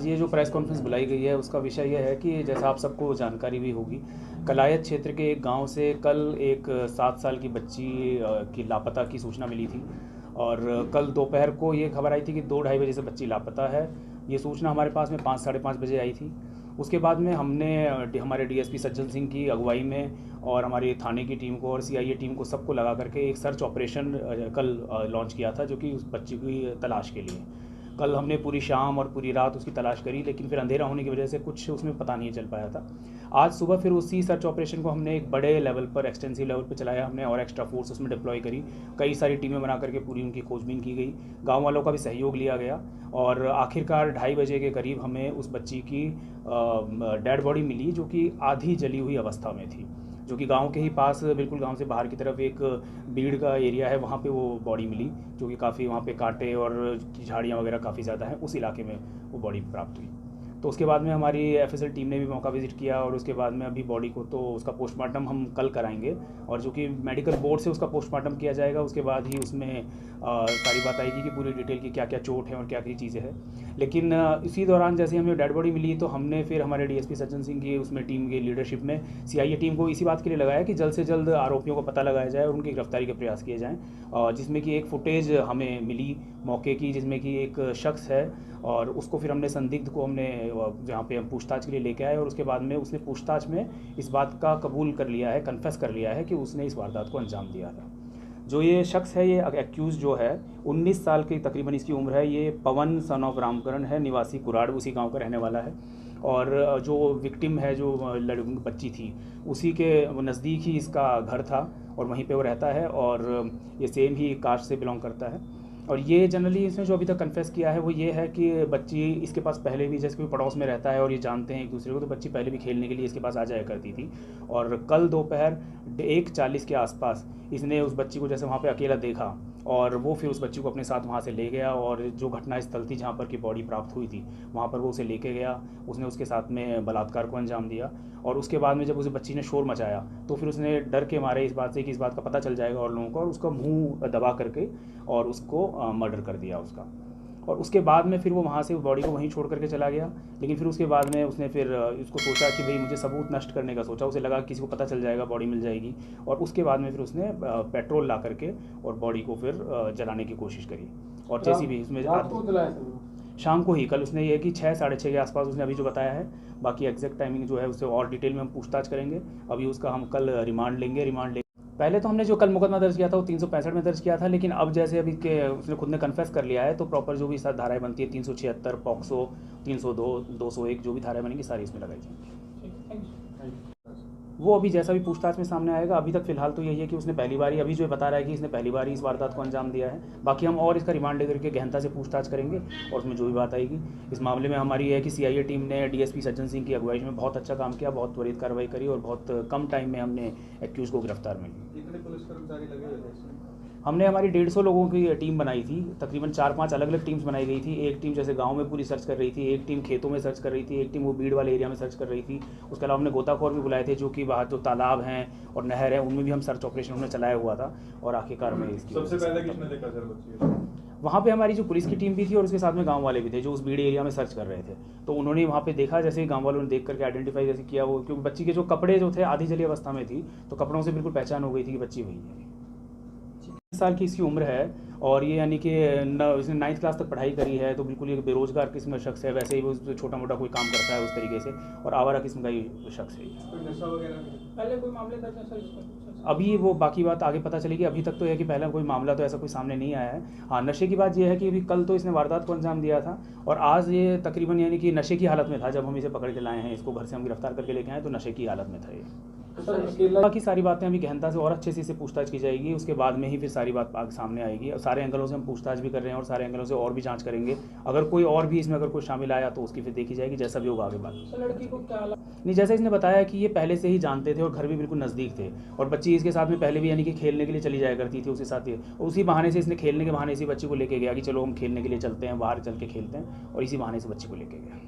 ये जो press conference बुलाई गई है उसका विषय यह है कि जैसा आप सबको जानकारी भी होगी, कलायत क्षेत्र के एक गांव से कल एक 7 साल की बच्ची की लापता की सूचना मिली थी। और कल दोपहर को ये खबर आई थी कि 2 ढाई बजे से बच्ची लापता है। ये सूचना हमारे पास में 5 साढ़े 5 बजे आई थी। उसके बाद में हमने हमारे डीएसपी सज्जन सिंह की अगुवाई में और हमारे थाने की टीम को और सीआईए टीम को सबको लगा करके एक सर्च ऑपरेशन कल लॉन्च किया था, जो कि उस बच्ची की तलाश के लिए। कल हमने पूरी शाम और पूरी रात उसकी तलाश करी, लेकिन फिर अंधेरा होने की वजह से कुछ उसमें पता नहीं चल पाया था। आज सुबह फिर उसी सर्च ऑपरेशन को हमने एक बड़े लेवल पर, एक्सटेंसिव लेवल पर चलाया हमने, और एक्स्ट्रा फोर्स उसमें डिप्लॉय करी। कई सारी टीमें बना करके पूरी उनकी खोजबीन की गई, गांव वालों का भी सहयोग लिया गया। और आखिरकार 2:30 बजे के करीब हमें उस बच्ची की डेड बॉडी मिली, जो कि आधी जली हुई अवस्था में थी, जो कि गांव के ही पास, बिल्कुल गांव से बाहर की तरफ एक बीड़ का एरिया है, वहाँ पे वो बॉडी मिली, जो कि काफ़ी वहाँ पे कांटे और झाड़ियाँ वगैरह काफ़ी ज़्यादा हैं, उस इलाके में वो बॉडी प्राप्त हुई। तो उसके बाद में हमारी एफएसएल टीम ने भी मौका विजिट किया, और उसके बाद में अभी बॉडी को तो उसका पोस्टमार्टम हम कल कराएंगे, और जो कि मेडिकल बोर्ड से उसका पोस्टमार्टम किया जाएगा। उसके बाद ही उसमें सारी बात आएगी कि पूरी डिटेल की क्या क्या चोट है और क्या क्या चीज़ें हैं। लेकिन इसी दौरान जैसे हमें डेड बॉडी मिली, तो हमने फिर हमारे डीएसपी सज्जन सिंह की उसमें टीम की लीडरशिप में सीआईए टीम को इसी बात के लिए लगाया कि जल्द से जल्द आरोपियों को पता लगाया जाए और उनकी गिरफ्तारी के प्रयास किए जाएँ। जिसमें कि एक फुटेज हमें मिली मौके की, जिसमें कि एक शख्स है, और उसको फिर हमने संदिग्ध को हमने जहाँ पे हम पूछताछ के लिए लेके आए, और उसके बाद में उसने पूछताछ में इस बात का कबूल कर लिया है, कन्फेस कर लिया है कि उसने इस वारदात को अंजाम दिया था। जो ये शख्स है, ये एक्यूज़ जो है 19 साल की तकरीबन इसकी उम्र है। ये पवन सन ऑफ रामकरण है, निवासी कुराड़, उसी गांव का रहने वाला है। और जो विक्टिम है, जो बच्ची थी, उसी के नज़दीक ही इसका घर था और वहीं पे वो रहता है, और ये सेम ही कास्ट से बिलोंग करता है। और ये जनरली इसने जो अभी तक कन्फेस किया है वो ये है कि बच्ची इसके पास पहले भी, जैसे कोई पड़ोस में रहता है और ये जानते हैं एक दूसरे को, तो बच्ची पहले भी खेलने के लिए इसके पास आ जाया करती थी। और कल दोपहर 1:40 के आसपास इसने उस बच्ची को जैसे वहाँ पे अकेला देखा, और वो फिर उस बच्ची को अपने साथ वहाँ से ले गया, और जो घटनास्थल थी जहाँ पर की बॉडी प्राप्त हुई थी, वहाँ पर वो उसे लेके गया। उसने उसके साथ में बलात्कार को अंजाम दिया, और उसके बाद में जब उसे बच्ची ने शोर मचाया, तो फिर उसने डर के मारे इस बात से कि इस बात का पता चल जाएगा और लोगों को, और उसका मुंह दबा करके और उसको मर्डर कर दिया उसका। और उसके बाद में फिर वो वहाँ से बॉडी को वहीं छोड़ करके चला गया। लेकिन फिर उसके बाद में उसने फिर उसको सोचा कि भाई मुझे सबूत नष्ट करने का सोचा, उसे लगा कि किसी को पता चल जाएगा, बॉडी मिल जाएगी। और उसके बाद में फिर उसने पेट्रोल ला करके और बॉडी को फिर जलाने की कोशिश करी। और जैसी भी उसमें शाम को ही, कल उसने ये कि 6 साढ़े 6 के आसपास उसने अभी जो बताया है। बाकी एग्जैक्ट टाइमिंग जो है उससे और डिटेल में हम पूछताछ करेंगे। अभी उसका हम कल रिमांड लेंगे। पहले तो हमने जो कल मुकदमा दर्ज किया था वो 365 में दर्ज किया था, लेकिन अब जैसे अभी के उसने खुद ने कन्फेस कर लिया है, तो प्रॉपर जो भी साथ धाराएं बनती है, 376, पॉक्सो, 302, 201, जो भी धाराएं बनेंगी सारी इसमें लगाई जाएंगी। वो अभी जैसा भी पूछताछ में सामने आएगा। अभी तक फिलहाल तो यही है कि उसने पहली बार ही, अभी जो बता रहा है कि इसने पहली बार ही इस वारदात को अंजाम दिया है। बाकी हम और इसका रिमांड लेकर के गहनता से पूछताछ करेंगे, और उसमें जो भी बात आएगी। इस मामले में हमारी है कि सीआईए टीम ने डीएसपी सज्जन सिंह की अगुवाई में बहुत अच्छा काम किया, बहुत त्वरित कार्रवाई करी, और बहुत कम टाइम में हमने एक्यूज़ को गिरफ्तार में लिया। कितने पुलिस कर्मचारी लगे हुए थे इसमें? हमने हमारी 150 लोगों की टीम बनाई थी, तकरीबन 4-5 अलग अलग टीम्स बनाई गई थी। एक टीम जैसे गांव में पूरी सर्च कर रही थी, एक टीम खेतों में सर्च कर रही थी, एक टीम वो बीड़ वाले एरिया में सर्च कर रही थी। उसके अलावा हमने गोताखोर भी बुलाए थे, जो कि वहाँ जो तालाब हैं और नहर है उनमें भी हम सर्च ऑपरेशन हमने चलाया हुआ था। और आखिरकार में इसकी सबसे पहले किसने देखा सर बच्ची? वहाँ पे हमारी जो पुलिस की टीम भी थी, और उसके साथ में गांव वाले भी थे जो उस बीड़ एरिया में सर्च कर रहे थे। तो उन्होंने वहाँ पे देखा, जैसे ही गांव वालों ने देख करके आइडेंटिफाई जैसे किया वो, क्योंकि बच्ची के जो कपड़े जो थे आधी जली अवस्था में थी, तो कपड़ों से बिल्कुल पहचान हो गई थी कि बच्ची वही है। 20 साल की इसकी उम्र है, और ये यानी कि इसने 9th क्लास तक पढ़ाई करी है, तो बिल्कुल ये बेरोजगार किस्म का शख्स है। वैसे ही वो छोटा मोटा कोई काम करता है उस तरीके से, और आवारा किस्म का ये शख्स है। कोई नशा वगैरह पहले कोई मामले दर्ज है सर? अभी वो बाकी बात आगे पता चलेगी। अभी तक तो है कि पहला कोई मामला तो ऐसा कोई सामने नहीं आया है। हाँ, नशे की बात ये है कि अभी कल तो इसने वारदात को अंजाम दिया था, और आज ये तकरीबन यानी कि नशे की हालत में था। जब हम इसे पकड़ के लाए हैं, इसको घर से हम गिरफ्तार करके लेके आए, तो नशे की हालत में था ये। बाकी सारी बातें अभी गहनता से और अच्छे से इसे पूछताछ की जाएगी। उसके बाद में ही फिर सारी बात आगे सामने आएगी, और सारे एंगलों से हम पूछताछ भी कर रहे हैं, और सारे एंगलों से और भी जांच करेंगे। अगर कोई और भी इसमें अगर कोई शामिल आया तो उसकी फिर देखी जाएगी, जैसा भी होगा आगे बात। लड़की को क्या नहीं, जैसा इसने बताया कि ये पहले से ही जानते थे और घर भी बिल्कुल नज़दीक थे, और बच्ची इसके साथ में पहले भी यानी कि खेलने के लिए चली जाया करती थी उसके साथ ही। उसी बहाने से इसने खेलने के बहाने से बच्ची को लेके गया कि चलो हम खेलने के लिए चलते हैं, बाहर चल के खेलते हैं, और इसी बहाने से बच्ची को लेके गया।